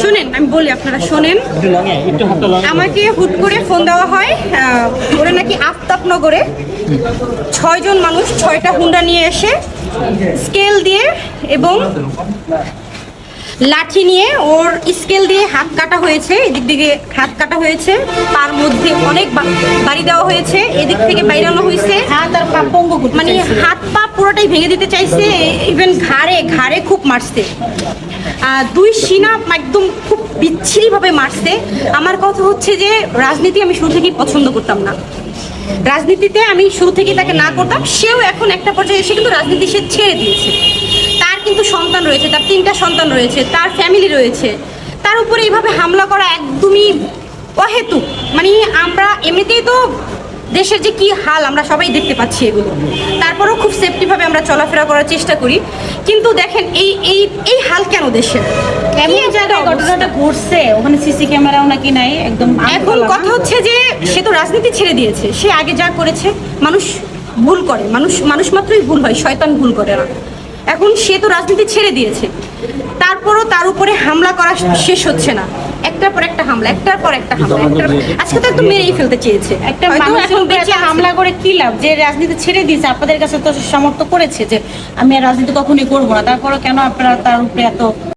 শুনেন, আমি বলি, আপনারা শোনেন। আমাকে হুট করে ফোন দেওয়া হয়, ওরা নাকি আফতাবনগরে 6 জন মানুষ 6টা হুন্ডা নিয়ে এসে স্কেল দিয়ে এবং লাঠি নিয়ে ওর স্কেল দিয়ে হাত কাটা হয়েছে, এদিক দিকে হাত কাটা হয়েছে, তার মধ্যে অনেক বাড়ি দেওয়া হয়েছে, এদিক থেকে বাইরানো হয়েছে, মানে হাত পা পুরোটাই ভেঙে দিতে চাইছে, ইভেন ঘাড়ে খুব মারছে, 2 সিনা একদম খুব বিচ্ছিরিভাবে মারছে। আমার কথা হচ্ছে যে রাজনীতি আমি শুরু থেকেই পছন্দ করতাম না, রাজনীতিতে আমি শুরু থেকেই তাকে না করতাম। সেও এখন একটা পর্যায়ে এসে কিন্তু রাজনীতি সে ছেড়ে দিয়েছে। তার কিন্তু সন্তান রয়েছে, তার 3টা সন্তান রয়েছে, তার ফ্যামিলি রয়েছে, তার উপরে এইভাবে হামলা করা একদমই অহেতুক। মানে আমরা এমনিতেই তো দেশের যে কি হাল আমরা সবাই দেখতে পাচ্ছি এগুলো, তারপরেও খুব সেফটিভাবে আমরা চলাফেরা করার চেষ্টা করি, কিন্তু দেখেন এই এই এই হাল কেন দেশের? এমন জায়গায় ঘটনাটা ঘটছে, ওখানে সিসি ক্যামেরাও নাকি নাই একদম। এখন কথা হচ্ছে যে সে তো রাজনীতি ছেড়ে দিয়েছে, সে আগে যা করেছে, মানুষ ভুল করে, মানুষ মাত্রই ভুল হয়, শয়তান ভুল করে না। এখন সে তো রাজনীতি ছেড়ে দিয়েছে, তারপরও তার উপরে হামলা করা শেষ হচ্ছে না, একটার পর একটা হামলা, একটার পর একটা হামলা, আজকে তো একদম মেরেই ফেলতে চেয়েছে। একটা মানুষ এখন বেঁচে হামলা করে কি লাভ? যে রাজনীতি ছেড়ে দিয়েছে, আপনাদের কাছে তো সমর্থন করেছে যে আমি আর রাজনীতি কখনোই করবো না, তারপরে কেন আপনারা তার উপরে এত